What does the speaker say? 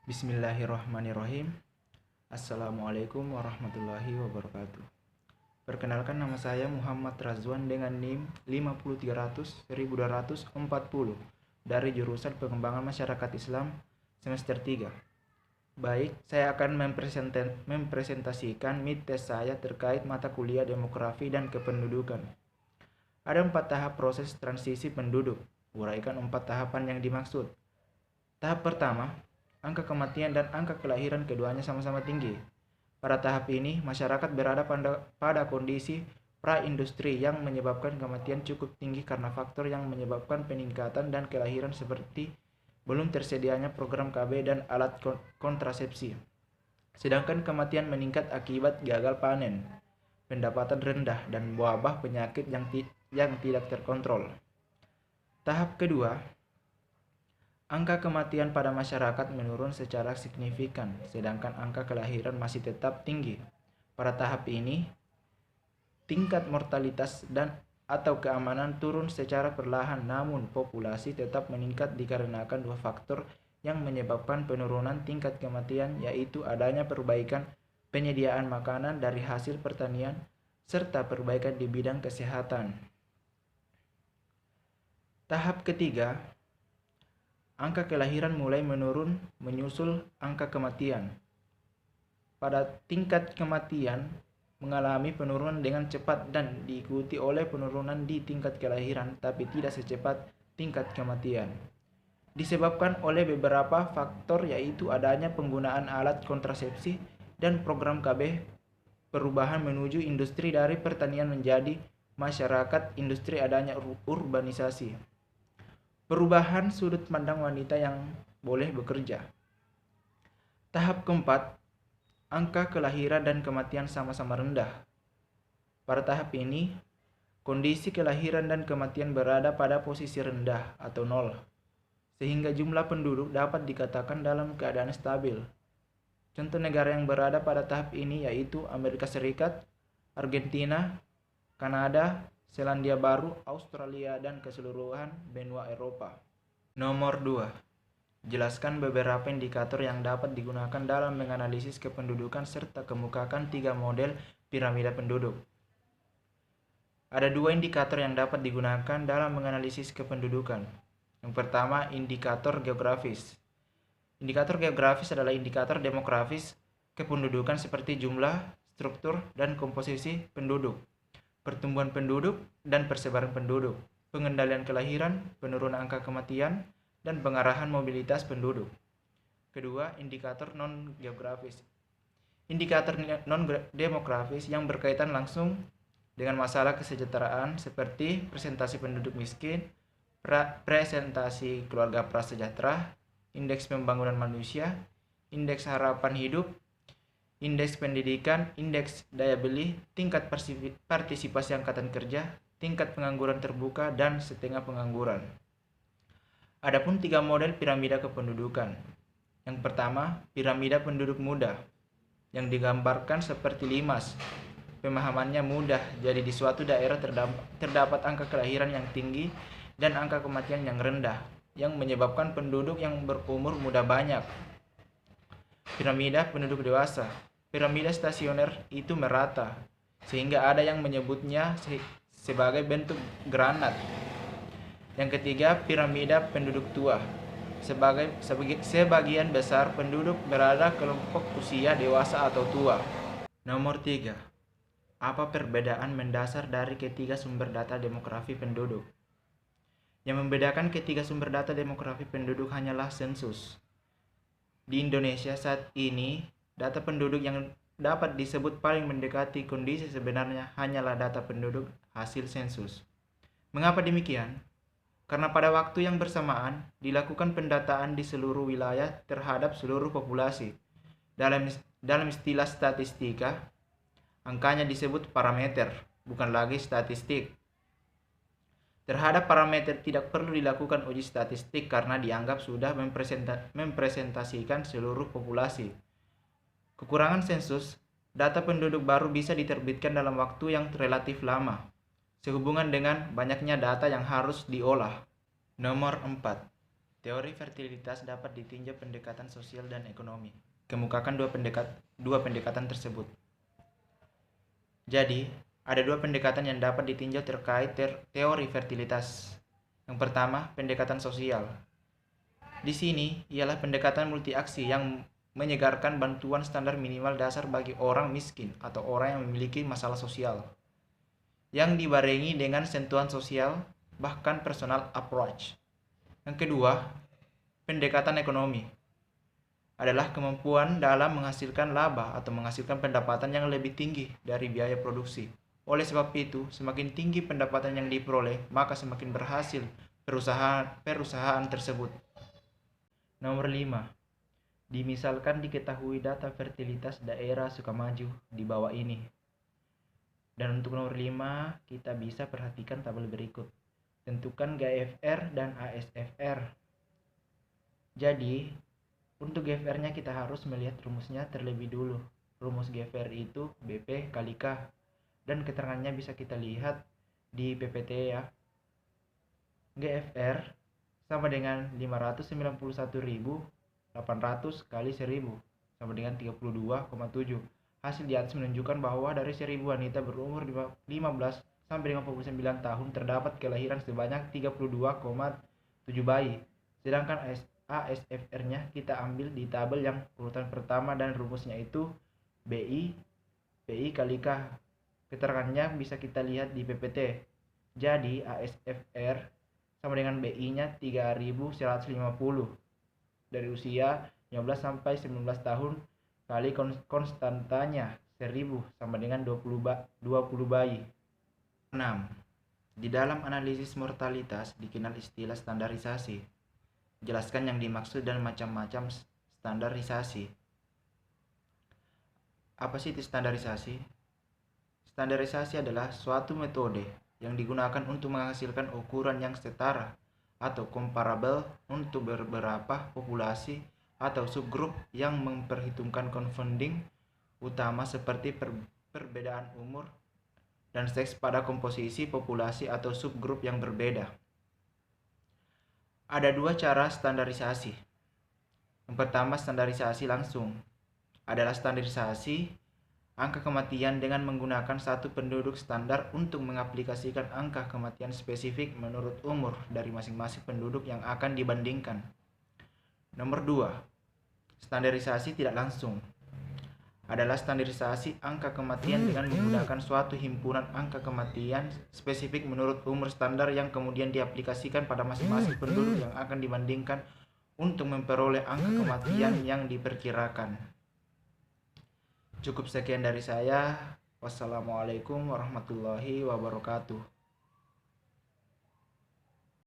Bismillahirrahmanirrahim. Assalamualaikum warahmatullahi wabarakatuh. Perkenalkan, nama saya Muhammad Razwan dengan NIM 50300-1240 dari jurusan Pengembangan Masyarakat Islam semester 3. Baik, saya akan mempresentasikan mid-test saya terkait mata kuliah Demografi dan Kependudukan. Ada 4 tahap proses transisi penduduk. Uraikan 4 tahapan yang dimaksud. Tahap pertama, angka kematian dan angka kelahiran keduanya sama-sama tinggi. Pada tahap ini, masyarakat berada pada kondisi pra-industri yang menyebabkan kematian cukup tinggi karena faktor yang menyebabkan peningkatan dan kelahiran seperti belum tersedianya program KB dan alat kontrasepsi. Sedangkan kematian meningkat akibat gagal panen, pendapatan rendah, dan wabah penyakit yang tidak terkontrol. Tahap kedua, angka kematian pada masyarakat menurun secara signifikan, sedangkan angka kelahiran masih tetap tinggi. Pada tahap ini, tingkat mortalitas atau keamanan turun secara perlahan, namun populasi tetap meningkat dikarenakan 2 faktor yang menyebabkan penurunan tingkat kematian, yaitu adanya perbaikan penyediaan makanan dari hasil pertanian serta perbaikan di bidang kesehatan. Tahap ketiga, angka kelahiran mulai menurun menyusul angka kematian. Pada tingkat kematian mengalami penurunan dengan cepat dan diikuti oleh penurunan di tingkat kelahiran, tapi tidak secepat tingkat kematian. Disebabkan oleh beberapa faktor, yaitu adanya penggunaan alat kontrasepsi dan program KB, perubahan menuju industri dari pertanian menjadi masyarakat industri, adanya urbanisasi, perubahan sudut pandang wanita yang boleh bekerja. Tahap keempat, angka kelahiran dan kematian sama-sama rendah. Pada tahap ini, kondisi kelahiran dan kematian berada pada posisi rendah atau nol, sehingga jumlah penduduk dapat dikatakan dalam keadaan stabil. Contoh negara yang berada pada tahap ini yaitu Amerika Serikat, Argentina, Kanada, Selandia Baru, Australia, dan keseluruhan benua Eropa. Nomor 2. Jelaskan beberapa indikator yang dapat digunakan dalam menganalisis kependudukan serta kemukakan 3 model piramida penduduk. Ada 2 indikator yang dapat digunakan dalam menganalisis kependudukan. Yang pertama, indikator geografis. Indikator geografis adalah indikator demografis kependudukan seperti jumlah, struktur, dan komposisi penduduk, pertumbuhan penduduk, dan persebaran penduduk, pengendalian kelahiran, penurunan angka kematian, dan pengarahan mobilitas penduduk. Kedua, indikator non-geografis. Indikator non-demografis yang berkaitan langsung dengan masalah kesejahteraan seperti presentasi penduduk miskin, presentasi keluarga prasejahtera, indeks pembangunan manusia, indeks harapan hidup, indeks pendidikan, indeks daya beli, tingkat partisipasi angkatan kerja, tingkat pengangguran terbuka, dan setengah pengangguran. Adapun 3 model piramida kependudukan. Yang pertama, piramida penduduk muda, yang digambarkan seperti limas. Pemahamannya mudah, jadi di suatu daerah terdapat angka kelahiran yang tinggi dan angka kematian yang rendah, yang menyebabkan penduduk yang berumur muda banyak. Piramida penduduk dewasa. Piramida stasioner itu merata, sehingga ada yang menyebutnya sebagai bentuk granat. Yang ketiga, piramida penduduk tua. Sebagian besar penduduk berada kelompok usia dewasa atau tua. Nomor 3. Apa perbedaan mendasar dari ketiga sumber data demografi penduduk? Yang membedakan ketiga sumber data demografi penduduk hanyalah sensus. Di Indonesia saat ini, data penduduk yang dapat disebut paling mendekati kondisi sebenarnya hanyalah data penduduk hasil sensus. Mengapa demikian? Karena pada waktu yang bersamaan dilakukan pendataan di seluruh wilayah terhadap seluruh populasi. Dalam istilah statistika, angkanya disebut parameter, bukan lagi statistik. Terhadap parameter tidak perlu dilakukan uji statistik karena dianggap sudah mempresentasikan seluruh populasi. Kekurangan sensus, data penduduk baru bisa diterbitkan dalam waktu yang relatif lama, sehubungan dengan banyaknya data yang harus diolah. Nomor 4. Teori fertilitas dapat ditinjau pendekatan sosial dan ekonomi. Kemukakan dua pendekatan tersebut. Jadi, ada dua pendekatan yang dapat ditinjau terkait teori fertilitas. Yang pertama, pendekatan sosial. Di sini ialah pendekatan multiaksi yang menyegarkan bantuan standar minimal dasar bagi orang miskin atau orang yang memiliki masalah sosial, yang dibarengi dengan sentuhan sosial, bahkan personal approach. Yang kedua, pendekatan ekonomi adalah kemampuan dalam menghasilkan laba atau menghasilkan pendapatan yang lebih tinggi dari biaya produksi. Oleh sebab itu, semakin tinggi pendapatan yang diperoleh, maka semakin berhasil perusahaan tersebut. Nomor 5. Dimisalkan diketahui data fertilitas daerah Sukamaju di bawah ini. Dan untuk nomor 5, kita bisa perhatikan tabel berikut. Tentukan GFR dan ASFR. Jadi, untuk GFR-nya kita harus melihat rumusnya terlebih dulu. Rumus GFR itu BP kali K. Dan keterangannya bisa kita lihat di PPT ya. GFR sama dengan 591.800 kali 1000 sama dengan 32,7. Hasil di atas menunjukkan bahwa dari 1000 wanita berumur 15 sampai 59 tahun terdapat kelahiran sebanyak 32,7 bayi. Sedangkan ASFR-nya kita ambil di tabel yang urutan pertama dan rumusnya itu PI kali K. Keterangannya bisa kita lihat di PPT. Jadi ASFR sama dengan BI-nya 3150 dari usia 15 sampai 19 tahun kali konstantanya 1000 sama dengan 20 bayi. 6. Di dalam analisis mortalitas dikenal istilah standarisasi. Jelaskan yang dimaksud dan macam-macam standarisasi. Apa sih itu standarisasi? Standarisasi adalah suatu metode yang digunakan untuk menghasilkan ukuran yang setara atau comparable untuk beberapa populasi atau subgrup yang memperhitungkan confounding utama seperti perbedaan umur dan seks pada komposisi populasi atau subgrup yang berbeda. Ada dua cara standarisasi. Yang pertama, standarisasi langsung adalah standarisasi angka kematian dengan menggunakan satu penduduk standar untuk mengaplikasikan angka kematian spesifik menurut umur dari masing-masing penduduk yang akan dibandingkan. Nomor 2, standarisasi tidak langsung adalah standarisasi angka kematian dengan menggunakan suatu himpunan angka kematian spesifik menurut umur standar yang kemudian diaplikasikan pada masing-masing penduduk yang akan dibandingkan untuk memperoleh angka kematian yang diperkirakan. Cukup sekian dari saya. Wassalamualaikum warahmatullahi wabarakatuh.